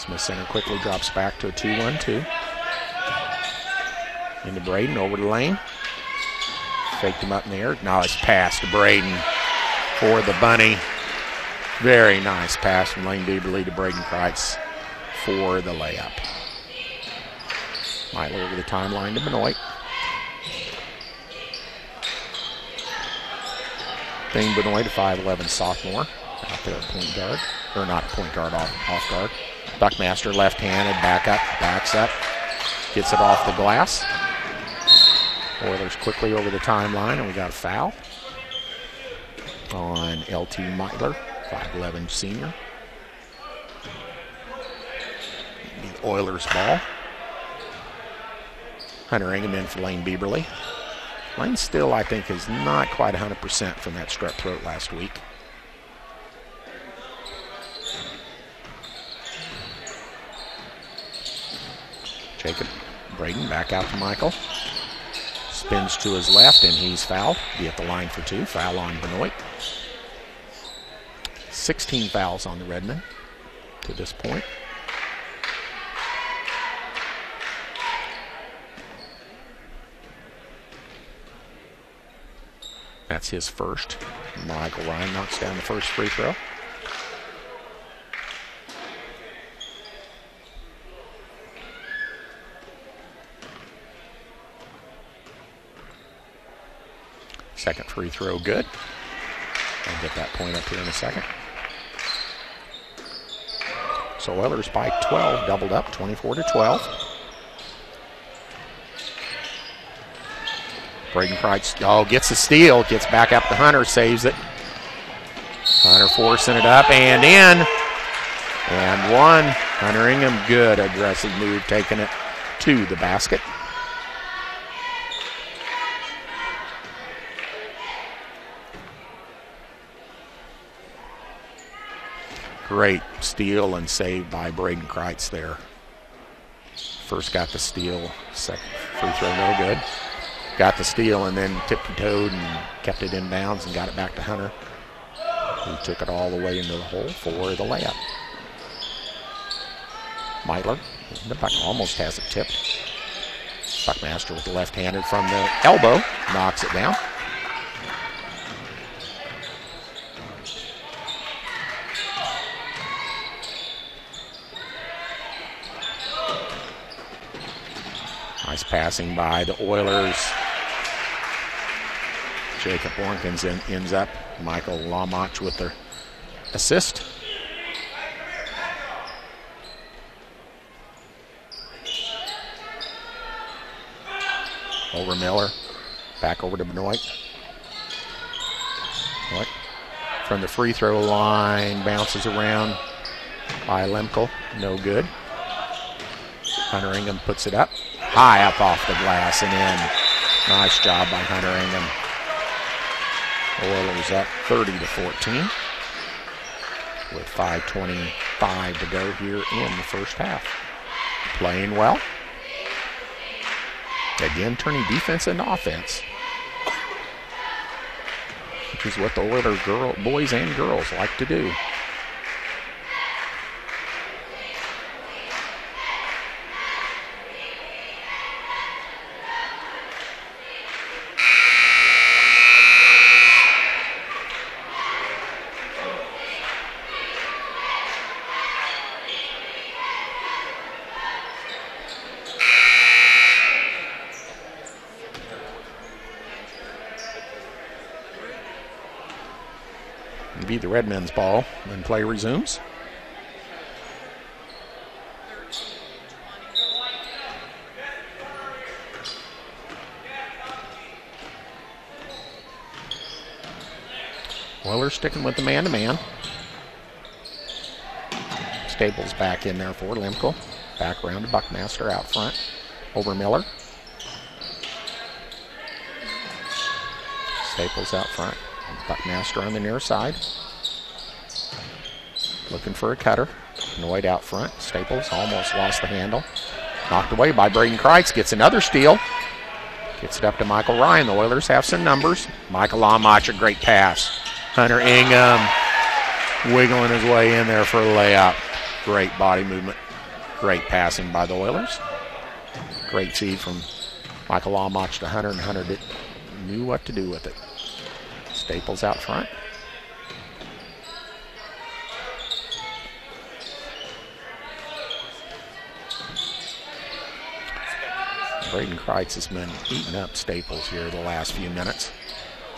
Smith Center quickly drops back to a 2-1-2. Into Braeden, over the lane. Faked him up in the air. Nice pass to Braeden for the bunny. Very nice pass from Lane Bieberly to Braeden Crites for the layup. Meitler over the timeline to Benoit. Thane Benoit, a 5'11 sophomore, out there at point guard. Or not point guard, off guard. Buckmaster left-handed, backs up, gets it off the glass. Oilers quickly over the timeline, and we got a foul on LT Meitler, 5'11 senior. The Oilers ball. Hunter Ingham in for Lane Bieberly. Lane still, I think, is not quite 100% from that strep throat last week. Jacob Braeden back out to Michael. Spins to his left, and he's fouled. Be at the line for 2. Foul on Benoit. 16 fouls on the Redmen to this point. That's his first. Michael Ryan knocks down the first free throw. Second free throw good. I'll get that point up here in a second. So Oilers by 12, doubled up, 24-12. Braeden Crites, gets a steal, gets back up to Hunter, saves it. Hunter forcing it up and in. And one. Hunter Ingham, good aggressive move, taking it to the basket. Great steal and save by Braeden Crites there. First got the steal, second free throw no good. Got the steal and then tippy-toed and kept it in bounds and got it back to Hunter, who took it all the way into the hole for the layup. Meitler, the puck almost has it tipped. Buckmaster with the left-handed from the elbow, knocks it down. Nice passing by the Oilers. Jacob Warnkins ends up. Michael Lamach with the assist. Over Miller. Back over to Benoit. Benoit from the free throw line. Bounces around by Lemkel. No good. Hunter Ingham puts it up. High up off the glass and in. Nice job by Hunter Ingham. Oilers up 30-14 with 5:25 to go here in the first half. Playing well. Again, turning defense into offense, which is what the Oilers boys and girls like to do. Be the Redmen's ball when play resumes. Oilers sticking with the man-to-man. Staples back in there for Lemkel. Back around to Buckmaster out front. Over Miller. Staples out front. Buckmaster on the near side. Looking for a cutter. Benoit out front. Staples almost lost the handle. Knocked away by Braeden Crites. Gets another steal. Gets it up to Michael Ryan. The Oilers have some numbers. Michael Lamach, a great pass. Hunter Ingham wiggling his way in there for a layup. Great body movement Great passing by the Oilers. Great feed from Michael Almach to Hunter, and Hunter knew what to do with it. Staples out front. Braeden Crites has been eating up Staples here the last few minutes.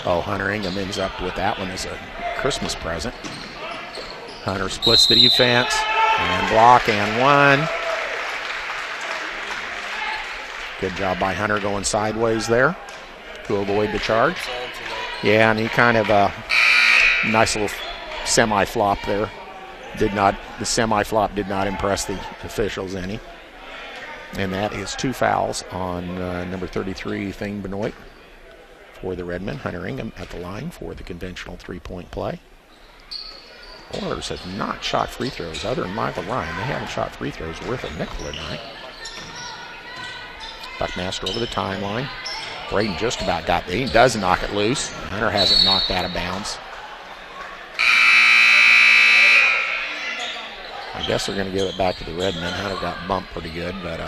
Oh, Hunter Ingham ends up with that one as a Christmas present. Hunter splits the defense, and block, and one. Good job by Hunter going sideways there to avoid the charge. Yeah, and he kind of nice little semi-flop there. The semi-flop did not impress the officials any. And that is 2 fouls on number 33, Thing Benoit for the Redmen. Hunter Ingham at the line for the conventional 3-point play. Oilers have not shot free throws other than Michael Ryan. They haven't shot free throws worth a nickel tonight. Buckmaster over the timeline. Braeden just about got there. He does knock it loose. Hunter hasn't knocked out of bounds. I guess they're going to give it back to the Redmen. Hunter got bumped pretty good, but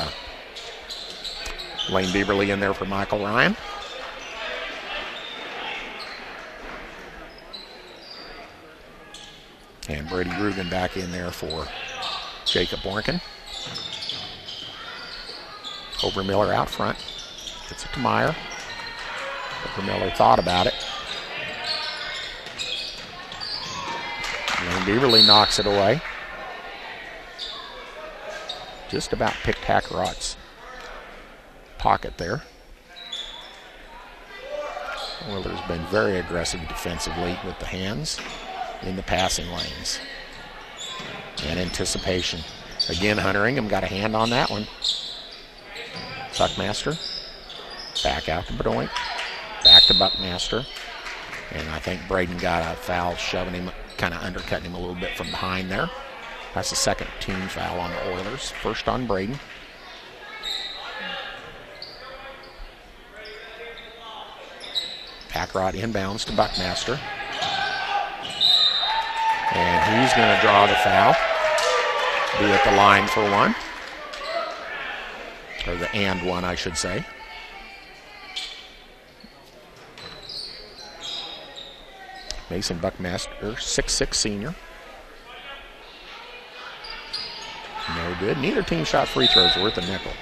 Lane Bieberly in there for Michael Ryan. And Brady Rugen back in there for Jacob Orkin. Overmiller out front. Gets it to Meyer. Overmiller thought about it. Lane Bieberly knocks it away. Just about picked Hackerot's pocket there. Oilers been very aggressive defensively with the hands in the passing lanes. And anticipation. Again, Hunter Ingham got a hand on that one. Buckmaster. Back out to Benoit. Back to Buckmaster. And I think Braeden got a foul shoving him, kind of undercutting him a little bit from behind there. That's the second team foul on the Oilers. First on Braeden. Hackerot inbounds to Buckmaster. And he's going to draw the foul. Be at the line for one. Or the and one, I should say. Mason Buckmaster, 6'6" senior. No good. Neither team shot free throws worth a nickel.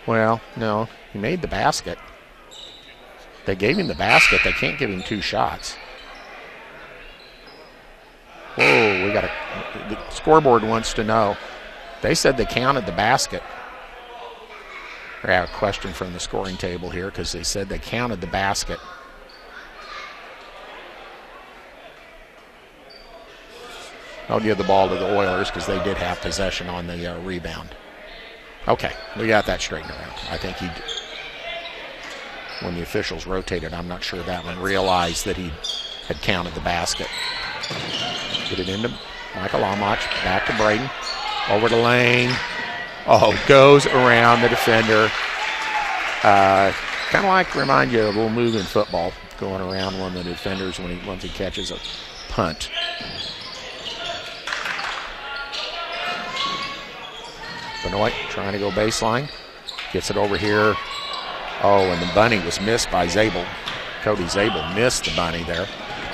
Well, no, he made the basket. They gave him the basket. They can't give him 2 shots. Whoa, we got the scoreboard wants to know. They said they counted the basket. I have a question from the scoring table here because they said they counted the basket. I'll give the ball to the Oilers because they did have possession on the rebound. Okay, we got that straightened around. I think when the officials rotated, I'm not sure that one realized that he had counted the basket. Get it into Michael Almach, back to Braeden, over the lane. Oh, goes around the defender. Kind of like remind you of a little move in football, going around one of the defenders once he catches a punt. Benoit trying to go baseline. Gets it over here. Oh, and the bunny was missed by Zabel. Cody Zabel missed the bunny there.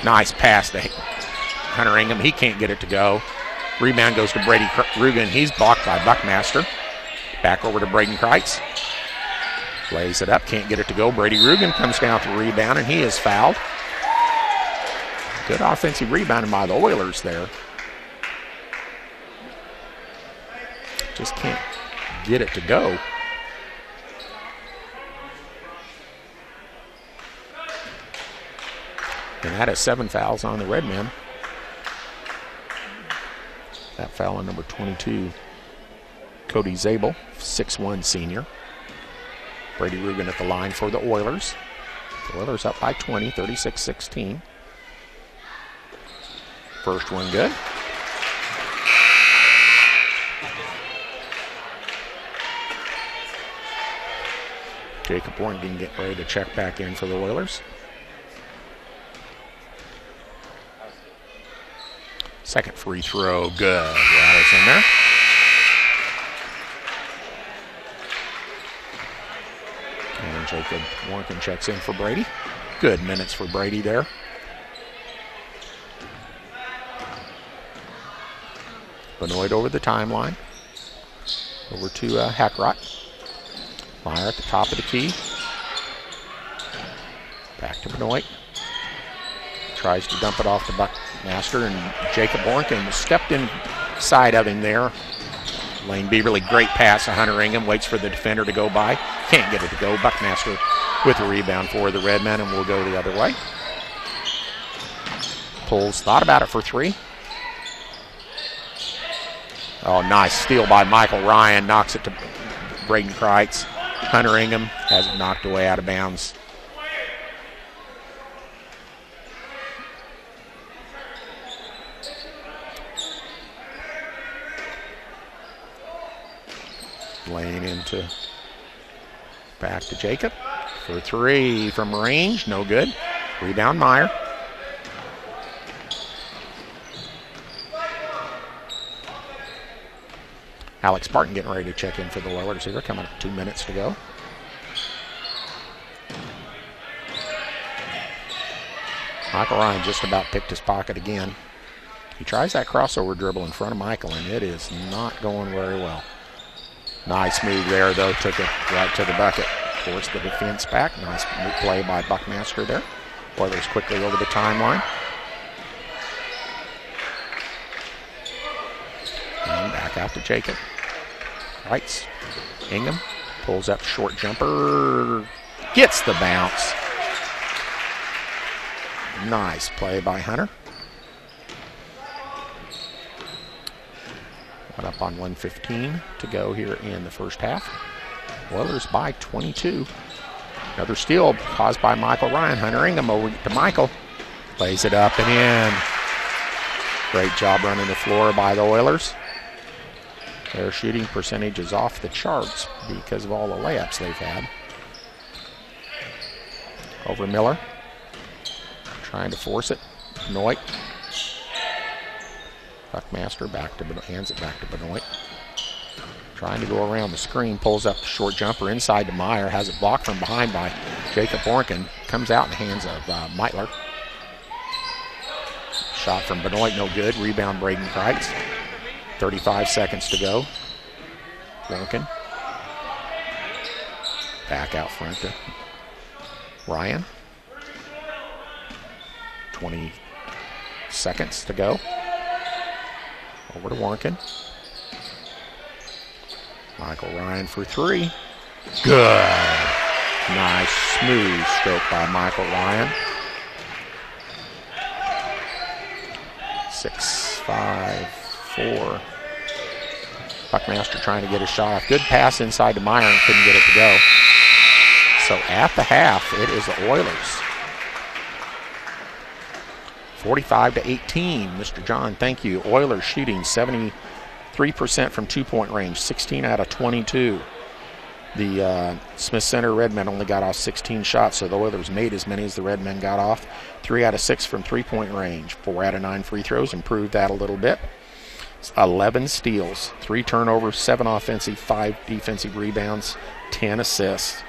Nice pass to Hunter Ingham. He can't get it to go. Rebound goes to Brady Rugen. He's blocked by Buckmaster. Back over to Braeden Crites. Lays it up. Can't get it to go. Brady Rugen comes down to the rebound, and he is fouled. Good offensive rebounding by the Oilers there. Just can't get it to go. And that is 7 fouls on the Redmen. That foul on number 22, Cody Zabel, 6'1" senior. Brady Rugen at the line for the Oilers. The Oilers up by 20, 36-16. First one good. Jacob Orkin getting ready to check back in for the Oilers. Second free throw, good. Right goes in there. And Jacob Warnken checks in for Brady. Good minutes for Brady there. Benoit over the timeline. Over to Hackrott. Meyer at the top of the key. Back to Benoit. Tries to dump it off the Buckmaster, and Jacob Warnken stepped inside of him there. Lane Beaverly, great pass to Hunter Ingham. Waits for the defender to go by. Can't get it to go. Buckmaster with the rebound for the Redmen, and will go the other way. Pulls, thought about it for three. Oh, nice steal by Michael Ryan. Knocks it to Braeden Crites. Hunter Ingham has it knocked away out of bounds. Lane into back to Jacob for three from range. No good. Rebound Meyer. Alex Barton getting ready to check in for the Oilers here. Coming up 2 minutes to go. Michael Ryan just about picked his pocket again. He tries that crossover dribble in front of Michael, and it is not going very well. Nice move there, though. Took it right to the bucket. Forced the defense back. Nice play by Buckmaster there. Oilers quickly over the timeline. And back out to Jacob. Crites. Ingham pulls up short jumper. Gets the bounce. Nice play by Hunter. Got up on 1:15 to go here in the first half. Oilers by 22. Another steal caused by Michael Ryan. Hunter Ingham over to Michael. Plays it up and in. Great job running the floor by the Oilers. Their shooting percentage is off the charts because of all the layups they've had. Over Miller. Trying to force it. Benoit. Buckmaster back to hands it back to Benoit. Trying to go around the screen. Pulls up the short jumper inside to Meyer. Has it blocked from behind by Jacob Warnken. Comes out in the hands of Meitler. Shot from Benoit, no good. Rebound Braeden Crites. 35 seconds to go. Warnken. Back out front to Ryan. 20 seconds to go. Over to Warnken. Michael Ryan for three. Good. Nice smooth stroke by Michael Ryan. 6-5-4. Buckmaster trying to get a shot off. Good pass inside to Meyer and couldn't get it to go. So at the half, it is the Oilers. 45-18. Mr. John, thank you. Oilers shooting 73% from two-point range, 16 out of 22. The Smith Center Redmen only got off 16 shots, so the Oilers made as many as the Redmen got off. 3 out of 6 from three-point range, 4 out of 9 free throws, improved that a little bit. 11 steals, 3 turnovers, 7 offensive, 5 defensive rebounds, 10 assists.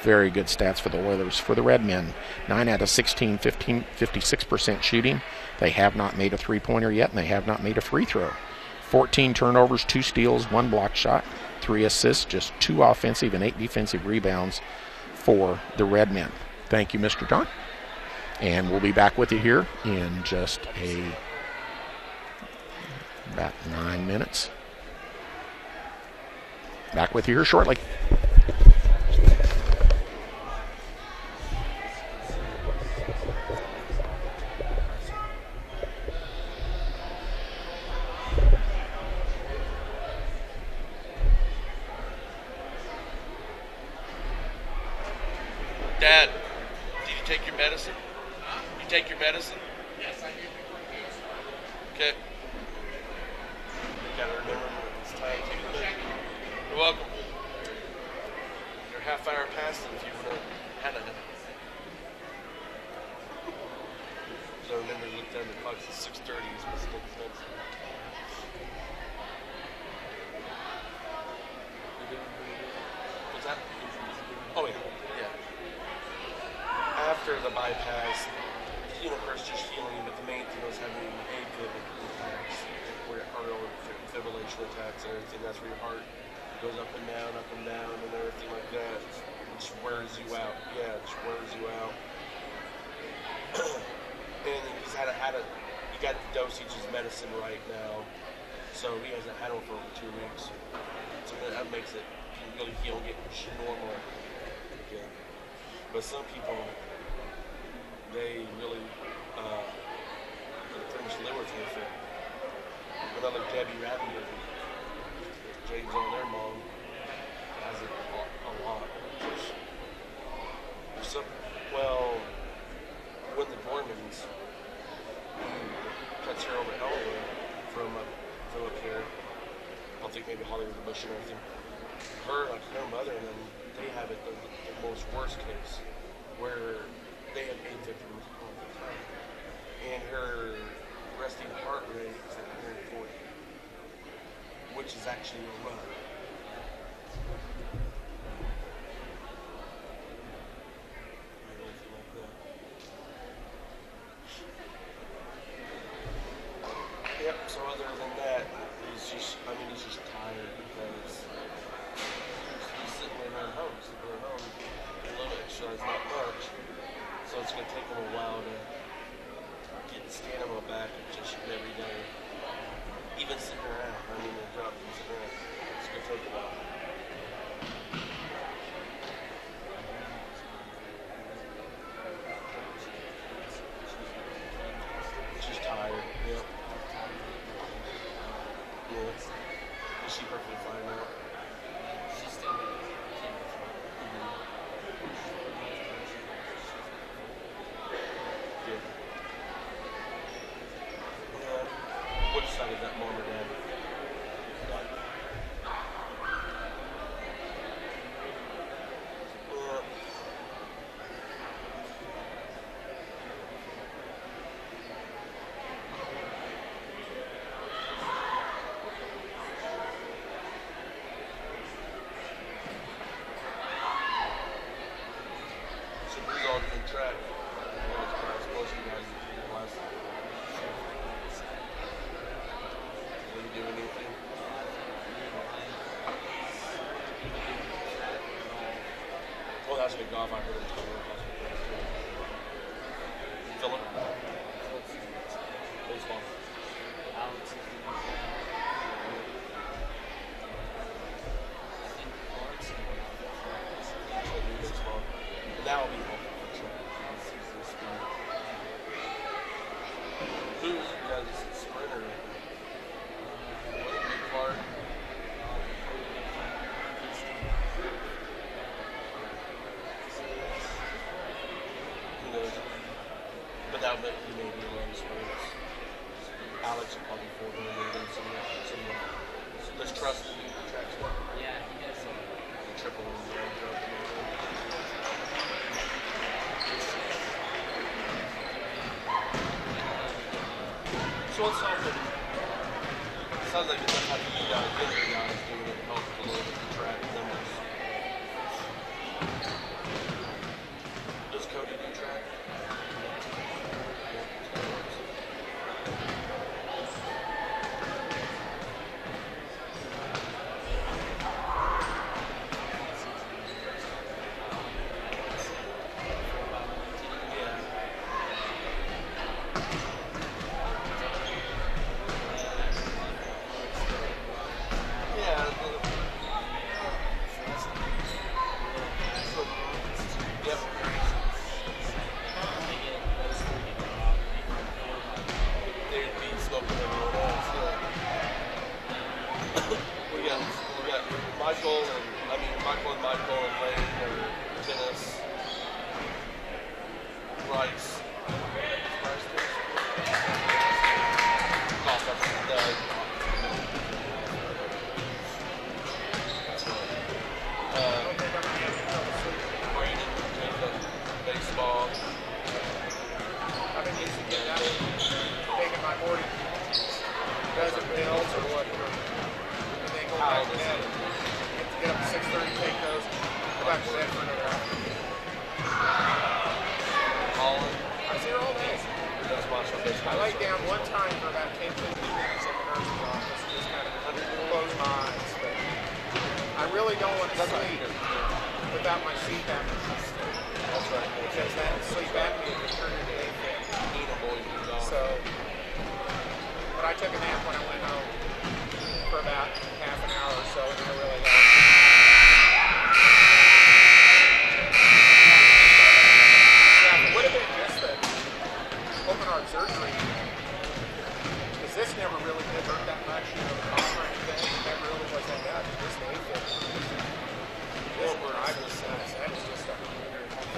Very good stats for the Oilers. For the Redmen, 9 out of 16, 56% shooting. They have not made a three-pointer yet, and they have not made a free throw. 14 turnovers, 2 steals, 1 block shot, 3 assists, just 2 offensive and 8 defensive rebounds for the Redmen. Thank you, Mr. John. And we'll be back with you here in just about 9 minutes. Back with you here shortly. Dad, did you take your medicine? You take your medicine? Yes, I do. Okay. Gotta remember it's time to take it. You're welcome. You're a half hour past it if you would have had it. So remember to look down the clock, it's 6:30. bypass, first just healing, but the main thing was having AFib attacks, where atrial fibrillation attacks and everything. That's where your heart goes up and down, and everything like that. It just wears you out. Yeah, it just wears you out. And he's he got the dosage of medicine right now, so he hasn't had one for over 2 weeks. So that makes it really heal, get normal again. But some people, they really pretty much live with it. Another Debbie Rattenberg, James on their mom, has it a lot. When the Dormans cuts her over Elwood from up here, I don't think maybe Hollywood Bush and everything. Her mother, and then they have it the most worst case, where they have AFib all the time, and her resting heart rate is at 140, which is actually a run. Yep, so other than that, he's just tired because he's sitting at home, a little exercise, not much, so it's going to take him a while to get stamina back just every day. Even sitting around, the job from sitting around, it's going to take a while. She's tired, yep. Yeah. Is she perfectly fine now? She's still Which side is that, mom or dad? So who's all doing track? Most of you guys last time. Will you do anything? Oh, that's good golf. I heard it's going Philip? Baseball. Baseball. That will be home. Who does sprinter? What a big part. Who knows? But that would be maybe a lot of sprints. Alex will probably fall in and some does Trust in the track stuff? Yeah, he does. Triple and so it's helping. It sounds like it's how you guys get your guys doing it helps a little bit to track numbers. Does Cody do track? Michael and Lane or tennis. Rice. Braeden, baseball. I've been used to getting out taking my morning. Doesn't it also what? And then go back to bed. Get up at 6:30, take those. Go back to bed for another hour. All watch our best. I laid down one time for about 10, 15 minutes at the nurse's office, just kind of close my eyes. But I really don't want to sleep without my CPAP. That's right. Because that sleep apnea just turned into AFib. So, but I took a nap when I went home for about half an hour or so, and it really helped. Yeah, it would have been just the open heart surgery, because this never really did hurt that much, you know, the cough or anything. It never really was that bad. Just the AFib. This where I was that is just a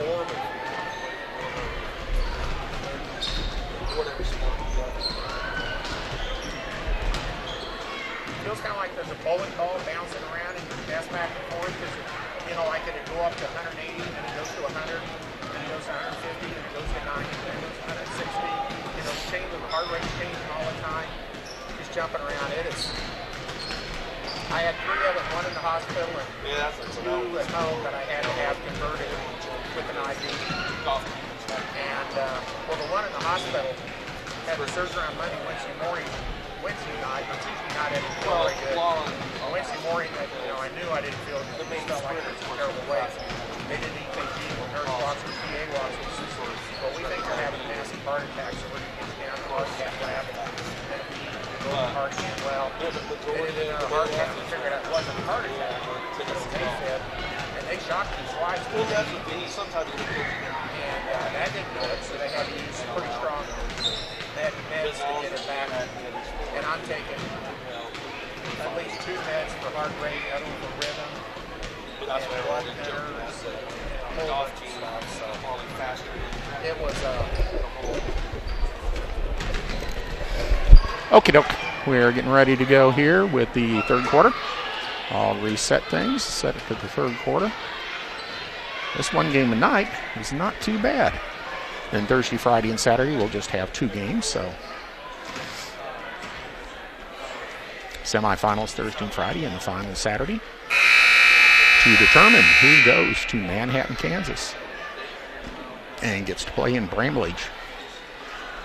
horrible. Whatever sport you got. Feels kind of like there's a bowling ball bouncing around in your chest back and forth, because, you know, like it'd go up to 180, and then it goes to 100, and then it goes to 150, and it goes to 90, and then it goes to 160. You know, changing the heart rate changing all the time, just jumping around. It is. I had 3 of it, 1 in the hospital, and 2 at home that I had to have converted with an IV. And well, the one in the hospital had the surgery on Monday, Wednesday morning. Wednesday night, or Tuesday night, I didn't feel very good. On Wednesday morning, you know, I knew I didn't feel good. It felt like it was a terrible way. They didn't EKG, when nurse walks or PA walks. But we think they're having a massive heart attack, so we're going to get down to the heart attack lab and go to the heart again. Well, they did a heart attack and figured out it wasn't a heart attack, it was an AFib, and they shocked me twice. Well, that's what they sometimes you And that didn't do it, so they had to use pretty strong meds to get it back. And I'm taking at least 2 meds for heart rate, the other one for rhythm, But that's and why blood we're in thinners, Germany. and a whole Golf bunch of team, stuff. So falling faster. it was Okie doke. We're getting ready to go here with the third quarter. I'll reset things, set it to the third quarter. This one game a night is not too bad. Then Thursday, Friday, and Saturday we'll just have 2 games, so semifinals Thursday and Friday, and the final Saturday to determine who goes to Manhattan, Kansas, and gets to play in Bramlage.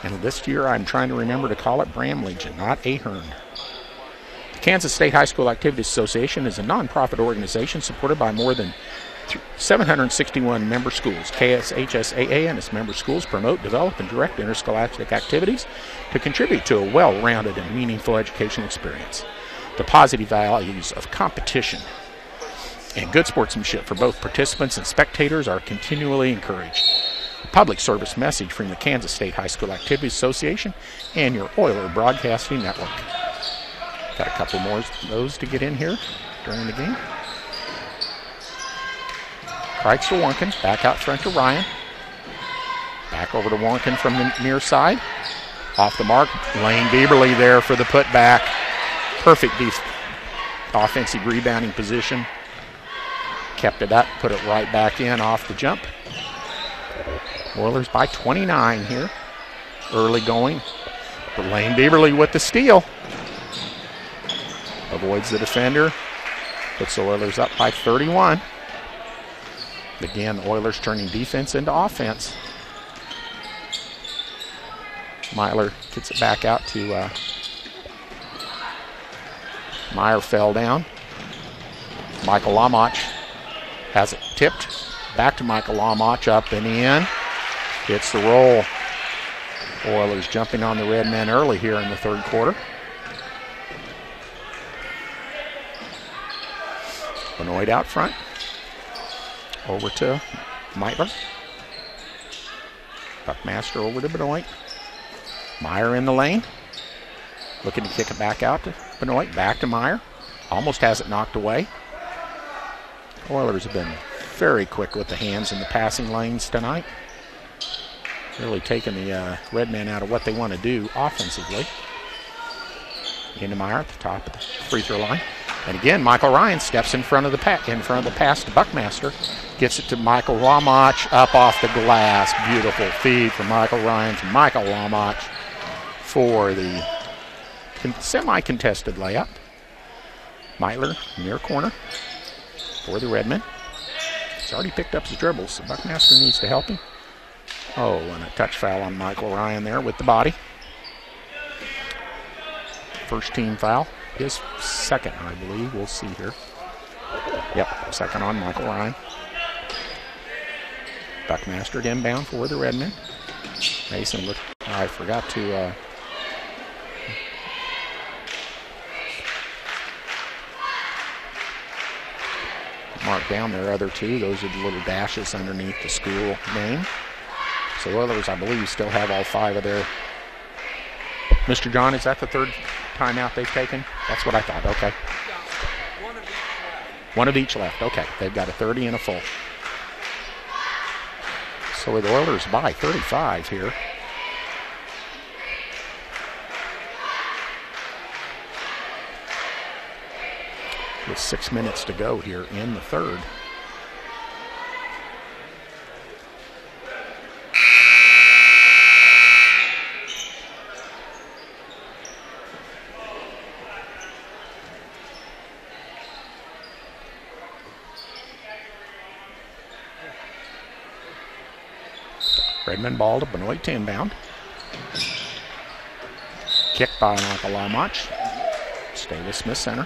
And this year I'm trying to remember to call it Bramlage and not Ahern. The Kansas State High School Activities Association is a nonprofit organization supported by more than 761 member schools. KSHSAA and its member schools promote, develop, and direct interscholastic activities to contribute to a well-rounded and meaningful education experience. The positive values of competition and good sportsmanship for both participants and spectators are continually encouraged. A public service message from the Kansas State High School Activities Association and your Oiler Broadcasting Network. Got a couple more of those to get in here during the game. Crites to Warnken, back out front to Ryan. Back over to Warnken from the near side. Off the mark, Lane Bieberly there for the putback. Perfect offensive rebounding position. Kept it up, put it right back in off the jump. Oilers by 29 here. Early going. But Lane Bieberly with the steal. Avoids the defender. Puts the Oilers up by 31. Again, the Oilers turning defense into offense. Myler gets it back out to Meyer fell down. Michael Lamach has it tipped. Back to Michael Lamach, up and in. Gets the roll. Oilers jumping on the red men early here in the third quarter. Benoit out front. Over to Meitler. Buckmaster over to Benoit. Meyer in the lane. Looking to kick it back out to Benoit. Back to Meyer. Almost has it knocked away. Oilers have been very quick with the hands in the passing lanes tonight. Really taking the red men out of what they want to do offensively. Into Meyer at the top of the free throw line. And again, Michael Ryan steps in front of the pass to Buckmaster. Gets it to Michael Lamach up off the glass. Beautiful feed from Michael Ryan to Michael Lamach for the semi-contested layup. Meitler near corner for the Redmen. He's already picked up his dribbles, so Buckmaster needs to help him. Oh, and a touch foul on Michael Ryan there with the body. First team foul. His second, I believe. We'll see here. Yep, second on Michael Ryan. Buckmaster inbound for the Redmen. Mason looked, I forgot to mark down their other two. Those are the little dashes underneath the school name. So Oilers, I believe, still have all 5 of their. Mr. John, is that the third timeout they've taken? That's what I thought. Okay. One of each left. One of each left. Okay. They've got a 30 and a full. So the Oilers by 35 here. With 6 minutes to go here in the third. Redmond ball to Benoit to inbound. Kicked by Michael Lamach. Stay with Smith center.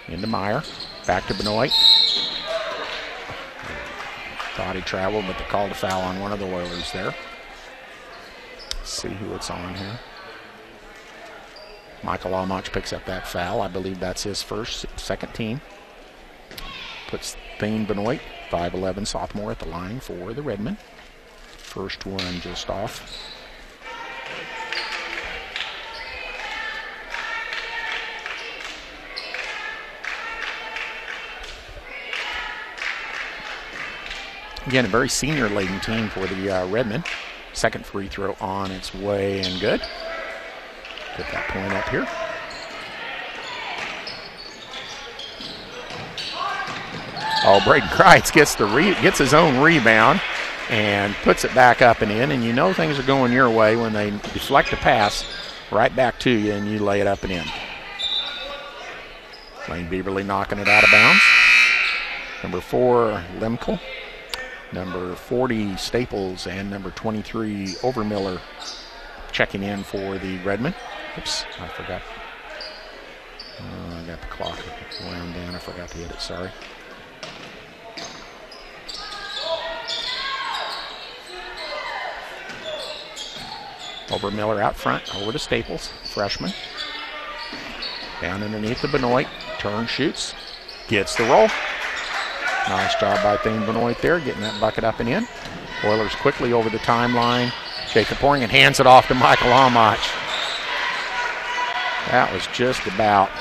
Into Meyer. Back to Benoit. Thought he traveled, but they called a foul on one of the Oilers there. Let's see who it's on here. Michael Lamach picks up that foul. I believe that's his second team. Puts Thane Benoit, 5'11" sophomore, at the line for the Redmen. First one just off. Again, a very senior-laden team for the Redmen. Second free throw on its way and good. Get that point up here. Oh, Braeden Crites gets his own rebound and puts it back up and in. And you know things are going your way when they deflect a pass right back to you and you lay it up and in. Lane Bieberly knocking it out of bounds. Number 4, Lemkel. Number 40, Staples. And number 23, Overmiller, checking in for the Redmen. Oops, I forgot. I got the clock wound down. I forgot to hit it, sorry. Overmiller out front, over to Staples, freshman. Down underneath the Benoit, turn, shoots, gets the roll. Nice job by Thane Benoit there, getting that bucket up and in. Oilers quickly over the timeline. Jacob Hornigan hands it off to Michael Lamach. That was just about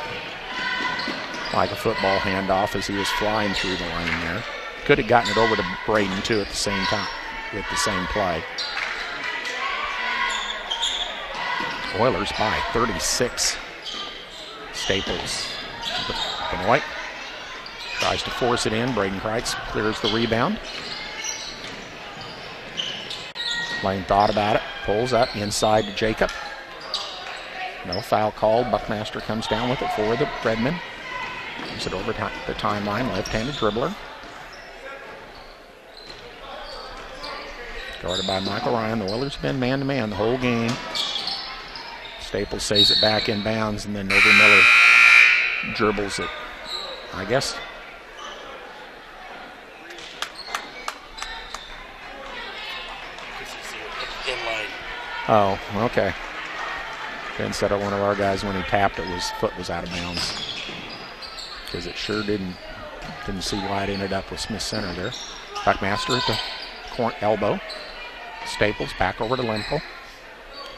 like a football handoff as he was flying through the lane there. Could have gotten it over to Braeden too at the same time with the same play. Oilers by 36. Staples. Benoit tries to force it in. Braeden Crites clears the rebound. Lane thought about it. Pulls up inside to Jacob. No foul called. Buckmaster comes down with it for the Redmen. Moves it over the timeline. Left-handed dribbler. Guarded by Michael Ryan. The Oilers have been man-to-man the whole game. Staples saves it back in bounds, and then Overmiller dribbles it. I guess. Oh, okay. Instead of one of our guys, when he tapped it, his foot was out of bounds. Because it sure didn't see why it ended up with Smith center there. Buckmaster at the elbow. Staples back over to Lemkel.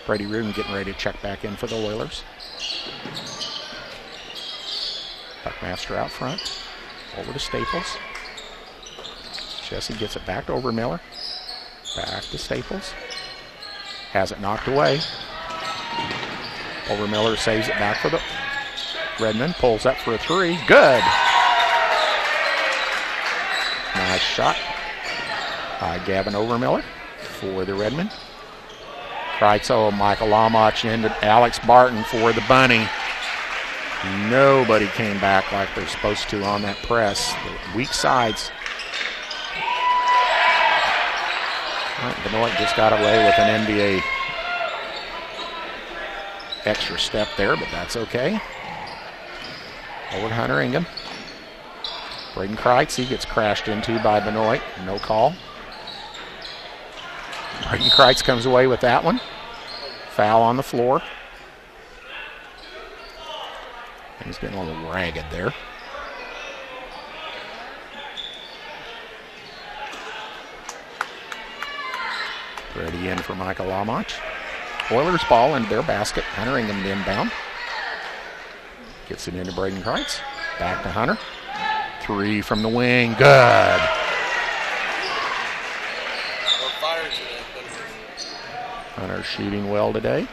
Brady Reardon getting ready to check back in for the Oilers. Buckmaster out front. Over to Staples. Jesse gets it back to Overmiller. Back to Staples. Has it knocked away. Overmiller saves it back for the Redmen. Pulls up for a three. Good. Nice shot by Gavin Overmiller for the Redmen. Crites, Michael Lamach into Alex Barton for the Bunny. Nobody came back like they're supposed to on that press. The weak sides. Benoit just got away with an NBA extra step there, but that's okay. Over to Hunter Ingham. Braeden Crites, he gets crashed into by Benoit. No call. Braeden Crites comes away with that one. Foul on the floor. He's getting a little ragged there. Ready in for Michael Lamont. Oilers ball into their basket. Hunter Ingham inbound. Gets it into Braeden Crites. Back to Hunter. 3 from the wing. Good. Hunter shooting well today.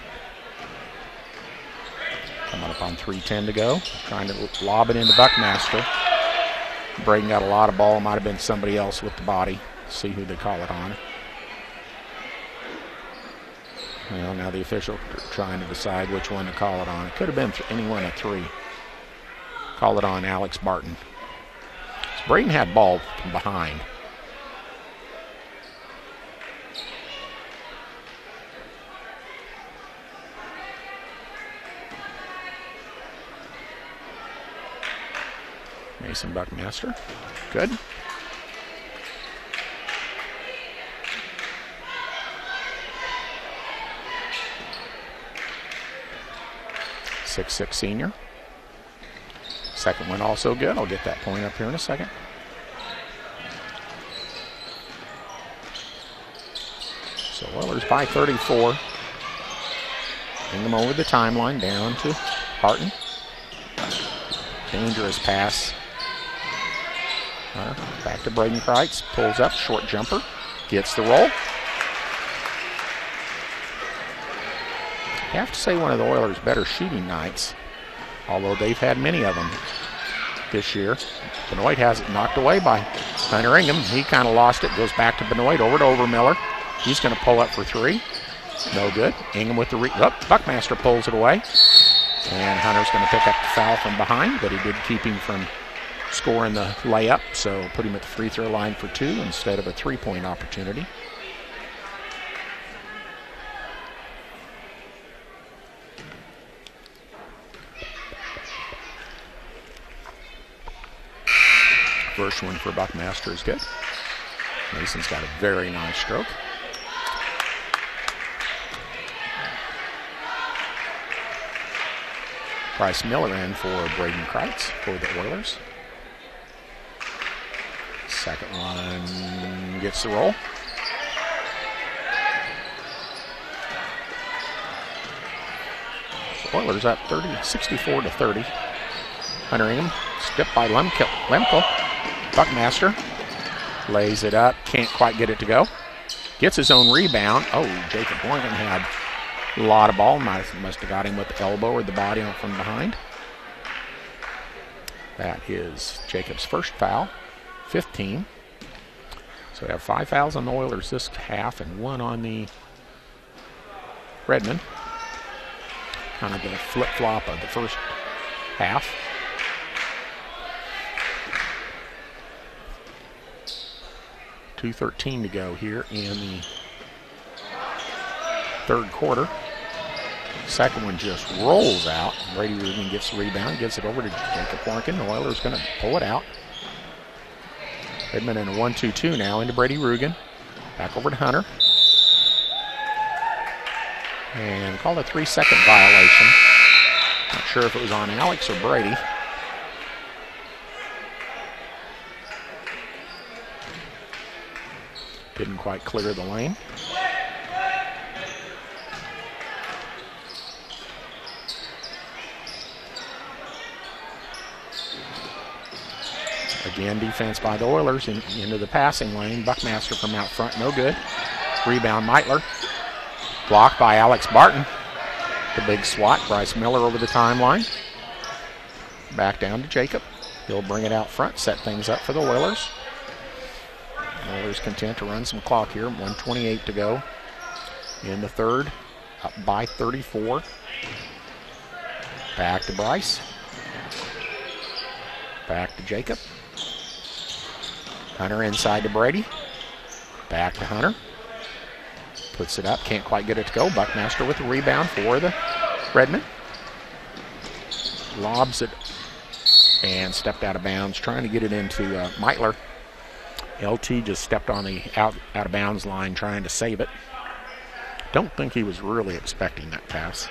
Coming up on 3:10 to go. Trying to lob it into Buckmaster. Braeden got a lot of ball. Might have been somebody else with the body. See who they call it on. Well, now the official trying to decide which one to call it on. It could have been anyone at 3. Call it on Alex Barton. So Braeden had ball from behind. Mason Buckmaster. Good. 6'6" senior. Second one also good. I'll get that point up here in a second. So Oilers by 34. Bring them over the timeline down to Barton. Dangerous pass. Back to Braeden Crites. Pulls up, short jumper. Gets the roll. I have to say one of the Oilers' better shooting nights, although they've had many of them this year. Benoit has it knocked away by Hunter Ingham. He kind of lost it. Goes back to Benoit. Over to Overmiller. He's going to pull up for 3. No good. Ingham with the Buckmaster pulls it away. And Hunter's going to pick up the foul from behind, but he did keep him from scoring the layup, so put him at the free throw line for 2 instead of a 3-point opportunity. First one for Buckmaster is good. Mason's got a very nice stroke. Bryce Miller in for Braeden Crites for the Oilers. Second one gets the roll. The Oilers up 64-30. Hunter Ingham, stripped by Lemke. Buckmaster lays it up, can't quite get it to go. Gets his own rebound. Oh, Jacob Morgan had a lot of ball. Must have got him with the elbow or the body from behind. That is Jacob's first foul, 15. So we have 5 fouls on the Oilers this half and 1 on the Redmond. Kind of the flip-flop of the first half. .2:13 to go here in the third quarter. Second one just rolls out. Brady Rubin gets the rebound, gets it over to Jacob Warnken. The Oilers going to pull it out. Redmond in a 1-2-2 now into Brady Rugen. Back over to Hunter. And called a 3-second violation. Not sure if it was on Alex or Brady. Didn't quite clear the lane. Again, defense by the Oilers into the passing lane. Buckmaster from out front, no good. Rebound, Meitler. Blocked by Alex Barton. The big swat, Bryce Miller over the timeline. Back down to Jacob. He'll bring it out front, set things up for the Oilers. Oilers content to run some clock here. 1:28 to go in the third. Up by 34. Back to Bryce. Back to Jacob. Hunter inside to Brady. Back to Hunter. Puts it up, can't quite get it to go. Buckmaster with the rebound for the Redmen. Lobs it and stepped out of bounds, trying to get it into Meitler. LT just stepped on the out of bounds line trying to save it. Don't think he was really expecting that pass.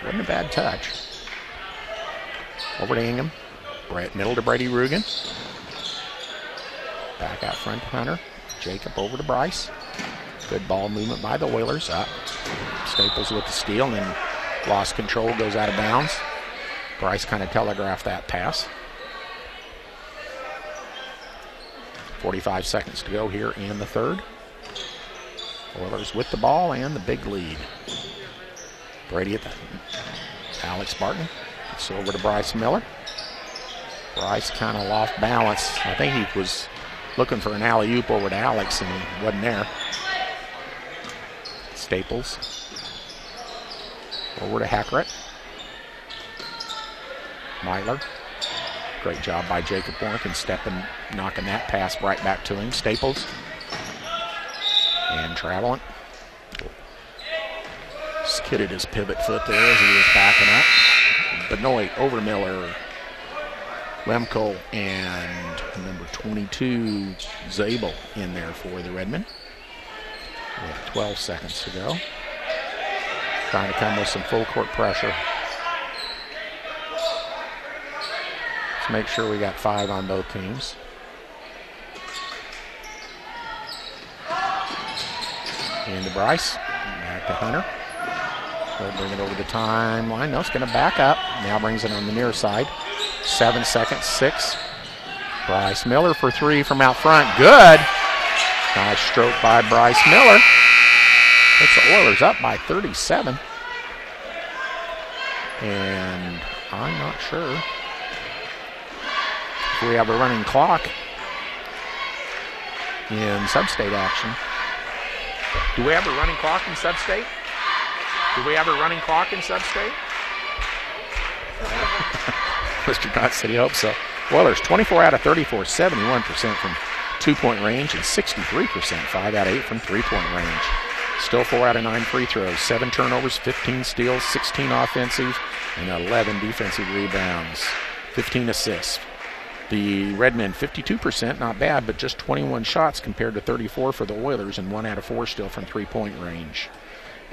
Wasn't a bad touch. Over to Ingham. Middle to Brady Rugen. Back out front to Hunter. Jacob over to Bryce. Good ball movement by the Oilers. Up. Staples with the steal and then lost control, goes out of bounds. Bryce kind of telegraphed that pass. 45 seconds to go here in the third. Oilers with the ball and the big lead. Brady at the Alex Barton. It's over to Bryce Miller. Bryce kind of lost balance. I think he was looking for an alley-oop over to Alex and he wasn't there. Staples. Over to Hackett. Meitler. Great job by Jacob Warnken stepping, knocking that pass right back to him. Staples. And traveling. Skidded his pivot foot there as he was backing up. Benoit over Miller. Lemko and number 22, Zabel in there for the Redmen. We have 12 seconds to go. Trying to come with some full court pressure. Let's make sure we got 5 on both teams. Into Bryce. Back to Hunter. He'll bring it over the timeline. No, it's going to back up. Now brings it on the near side. 7 seconds, 6. Bryce Miller for 3 from out front. Good. Nice stroke by Bryce Miller. Puts the Oilers up by 37. And I'm not sure if we have a running clock in sub-state action. Do we have a running clock in sub-state? Do we have a running clock in sub-state? Mr. Knott said he hopes so. Oilers 24 out of 34, 71% from two-point range and 63%, 5 out of 8 from three-point range. Still 4 out of 9 free throws, 7 turnovers, 15 steals, 16 offensive, and 11 defensive rebounds, 15 assists. The Redmen 52%, not bad, but just 21 shots compared to 34 for the Oilers and 1 out of 4 still from three-point range.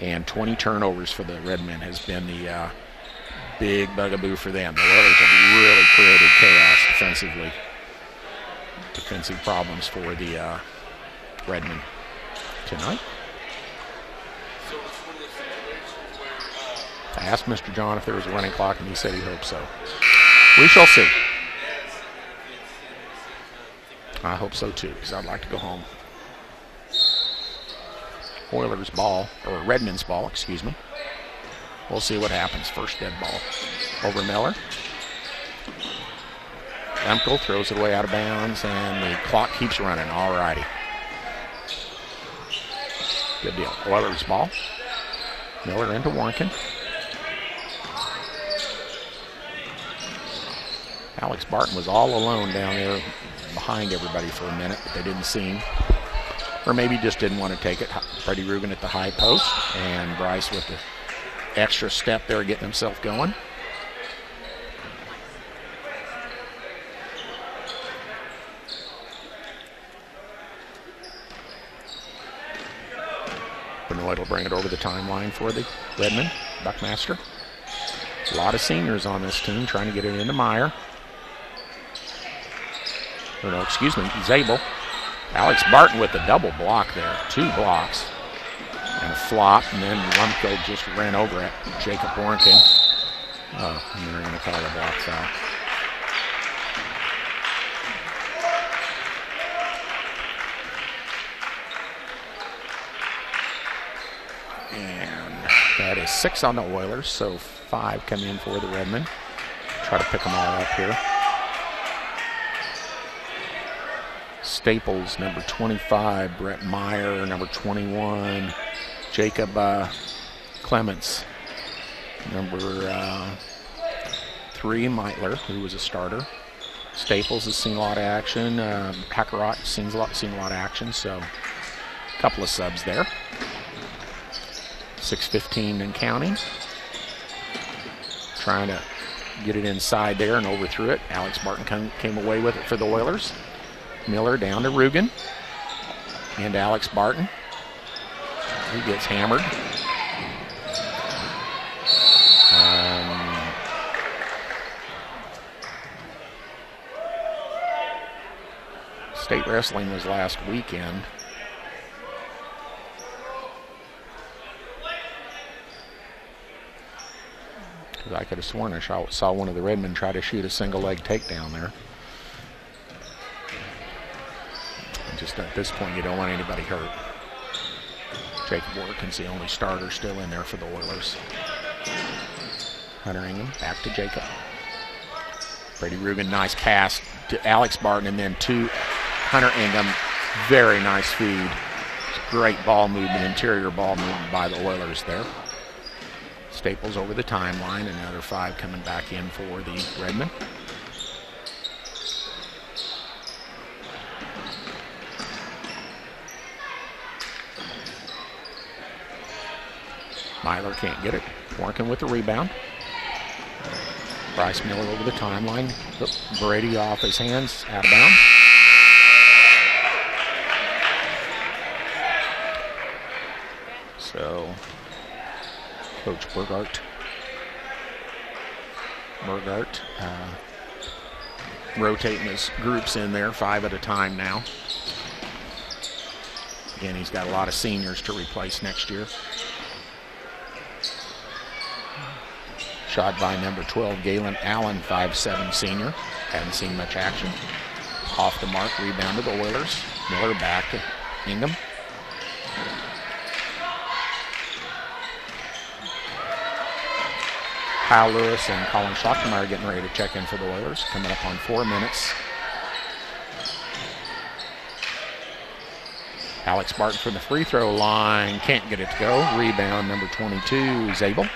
And 20 turnovers for the Redmen has been the big bugaboo for them. The Oilers have really created chaos defensively. Defensive problems for the Redmen tonight. So it's one of those situations where I asked Mr. John if there was a running clock, and he said he hoped so. We shall see. I hope so too, because I'd like to go home. Oilers ball, or Redmen's ball, excuse me. We'll see what happens. First dead ball. Over Miller. Lemko throws it away out of bounds, and the clock keeps running. All righty. Good deal. Oilers ball. Miller into Warnken. Alex Barton was all alone down there behind everybody for a minute, but they didn't see him. Or maybe just didn't want to take it. Brady Rugen at the high post, and Bryce with the extra step there getting himself going. Benoit will bring it over the timeline for the Redmen. Buckmaster. A lot of seniors on this team trying to get it into Meyer. Oh, no, excuse me, Zabel. Alex Barton with the double block there. 2 blocks. And a flop, and then Lumko just ran over it. Jacob Warnken. Oh, and they're going to call the block foul. And that is 6 on the Oilers, so 5 come in for the Redmen. Try to pick them all up here. Staples, number 25. Brett Meyer, number 21. Jacob Clements, number 3, Meitler, who was a starter. Staples has seen a lot of action. Hackerot seen a lot of action. So a couple of subs there. 6:15 and counting. Trying to get it inside there and overthrew it. Alex Barton came away with it for the Oilers. Miller down to Rugen. And Alex Barton. He gets hammered. State Wrestling was last weekend. Because I could have sworn I saw one of the Redmen try to shoot a single leg takedown there. And just at this point, you don't want anybody hurt. Jacob Watkins, the only starter still in there for the Oilers. Hunter Ingham back to Jacob. Brady Rugen, nice pass to Alex Barton, and then to Hunter Ingham. Very nice feed. Great ball movement, interior ball movement by the Oilers there. Staples over the timeline, another 5 coming back in for the Redmen. Myler can't get it. Working with the rebound. Bryce Miller over the timeline. Brady off his hands, out of bounds. So, Coach Burgart rotating his groups in there, 5 at a time now. Again, he's got a lot of seniors to replace next year. Shot by number 12, Galen Allen, 5'7" senior. Hadn't seen much action. Off the mark, rebound to the Oilers. Miller back to Ingham. Kyle Lewis and Colin Schlockmeyer getting ready to check in for the Oilers. Coming up on 4 minutes. Alex Barton from the free throw line. Can't get it to go. Rebound number 22, Zabel.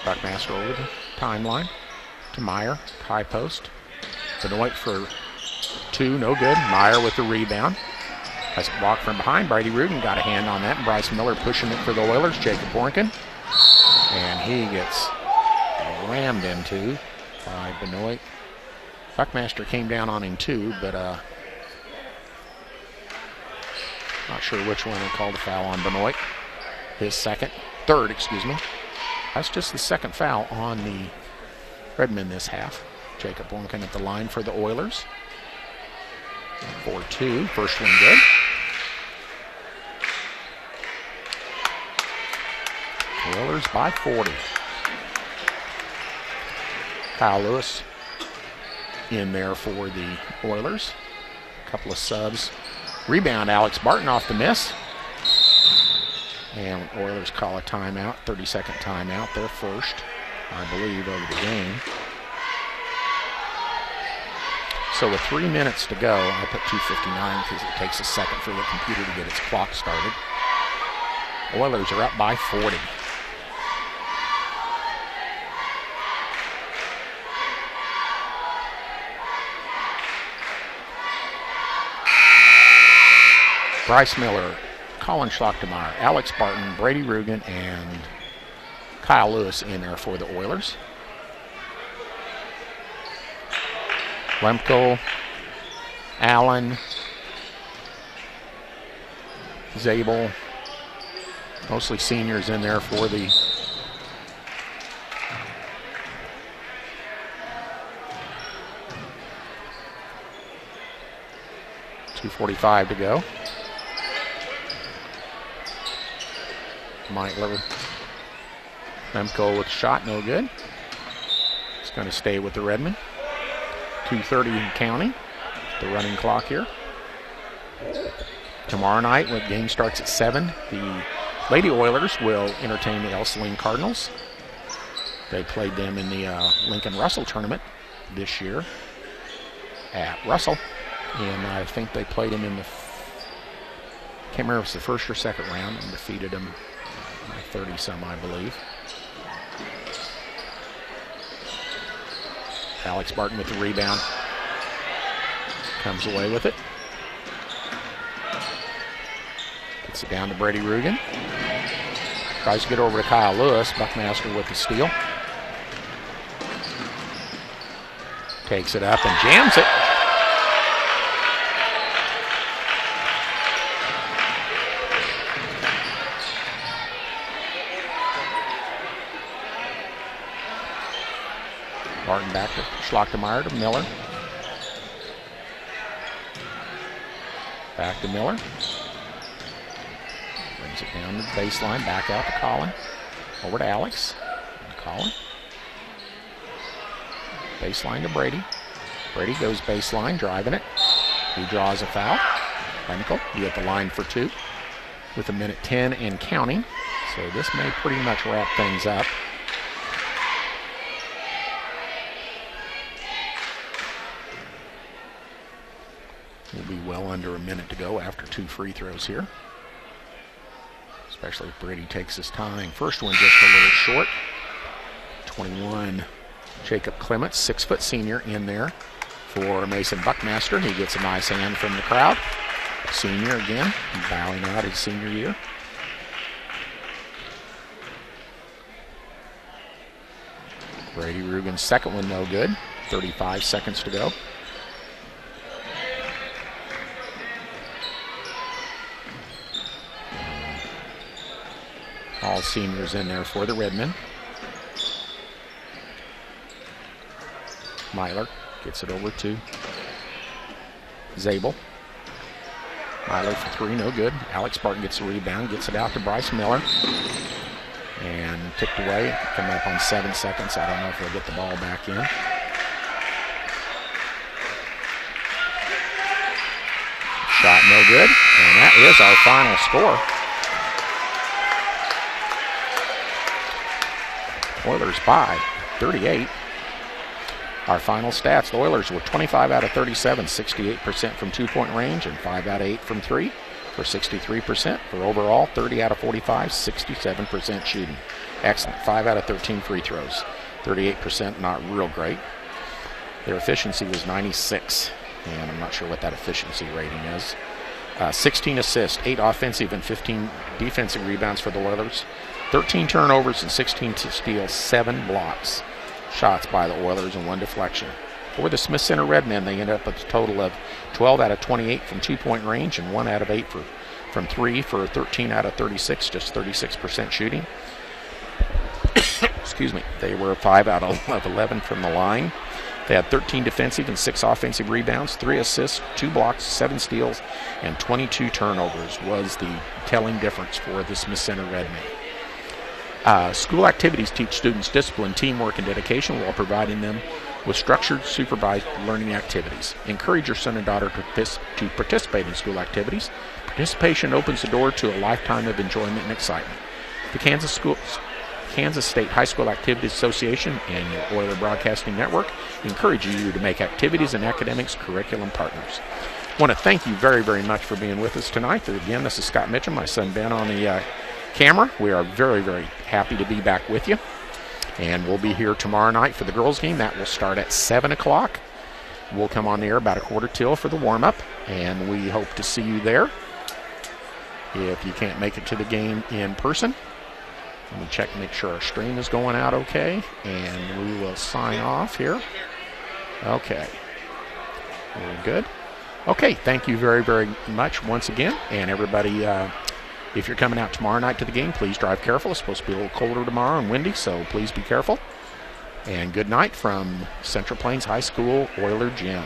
Buckmaster over the timeline to Meyer, high post. Benoit for 2, no good. Meyer with the rebound. Has a block from behind. Brady Rugen got a hand on that. And Bryce Miller pushing it for the Oilers. Jacob Bornken. And he gets rammed into by Benoit. Buckmaster came down on him too, but not sure which one they called a foul on Benoit. His third, excuse me. That's just the second foul on the Redmen this half. Jacob Bornken at the line for the Oilers. 4-2, first one good. Oilers by 40. Kyle Lewis in there for the Oilers. A couple of subs. Rebound, Alex Barton off the miss. And Oilers call a timeout, 30-second timeout, their first, I believe, over the game. So with 3 minutes to go, I put 2:59 because it takes a second for the computer to get its clock started. Oilers are up by 40. Bryce Miller, Colin Schlockmeyer, Alex Barton, Brady Rugen, and Kyle Lewis in there for the Oilers. Lemko, Allen, Zabel, mostly seniors in there for the .245 to go. Meitler, Lemko with a shot, no good. It's going to stay with the Redmen. 2:30 and counting, the running clock here. Tomorrow night, when the game starts at 7, the Lady Oilers will entertain the El Saline Cardinals. They played them in the Lincoln Russell tournament this year at Russell, and I think they played them in the, can't remember if it was the first or second round, and defeated them by 30-some, I believe. Alex Barton with the rebound. Comes away with it. Gets it down to Brady Rugen. Tries to get over to Kyle Lewis. Buckmaster with the steal. Takes it up and jams it. Barton back to Schlachtenmeyer to Miller. Back to Miller. Brings it down to the baseline. Back out to Colin. Over to Alex. And Colin. Baseline to Brady. Brady goes baseline, driving it. He draws a foul. Lenkel be at the line for 2 with 1:10 and counting. So this may pretty much wrap things up. We'll be well under a minute to go after 2 free throws here. Especially if Brady takes his time. First one just a little short. 21, Jacob Clements, 6-foot senior in there for Mason Buckmaster. He gets a nice hand from the crowd. Senior again, bowing out his senior year. Brady Rugen's second one no good. 35 seconds to go. All seniors in there for the Redmen. Myler gets it over to Zabel. Myler for 3, no good. Alex Barton gets the rebound, gets it out to Bryce Miller. And tipped away, coming up on 7 seconds. I don't know if he'll get the ball back in. Shot no good, and that is our final score. Oilers by 38. Our final stats, the Oilers were 25 out of 37, 68% from 2-point range, and 5 out of 8 from 3 for 63%. For overall, 30 out of 45, 67% shooting. Excellent. 5 out of 13 free throws. 38%, not real great. Their efficiency was 96, and I'm not sure what that efficiency rating is. 16 assists, 8 offensive and 15 defensive rebounds for the Oilers. 13 turnovers and 16 steals, 7 blocks. Shots by the Oilers and 1 deflection. For the Smith Center Redmen, they end up with a total of 12 out of 28 from 2-point range and 1 out of 8 from 3 for 13 out of 36, just 36% shooting. Excuse me. They were 5 out of 11 from the line. They had 13 defensive and 6 offensive rebounds, 3 assists, 2 blocks, 7 steals, and 22 turnovers was the telling difference for the Smith Center Redmen. School activities teach students discipline, teamwork, and dedication while providing them with structured, supervised learning activities. Encourage your son and daughter to participate in school activities. Participation opens the door to a lifetime of enjoyment and excitement. The Kansas State High School Activities Association and your Oiler Broadcasting Network encourage you to make activities and academics curriculum partners. I want to thank you very, very much for being with us tonight. Again, this is Scott Mitchum, my son Ben on the camera. We are very, very happy to be back with you. And we'll be here tomorrow night for the girls' game. That will start at 7 o'clock. We'll come on the air about 1:45 for the warm-up, and we hope to see you there. If you can't make it to the game in person, let me check and make sure our stream is going out okay, and we will sign off here. Okay. We're good. Okay, thank you very, very much once again, and everybody, if you're coming out tomorrow night to the game, please drive careful. It's supposed to be a little colder tomorrow and windy, so please be careful. And good night from Central Plains High School Oiler Gym.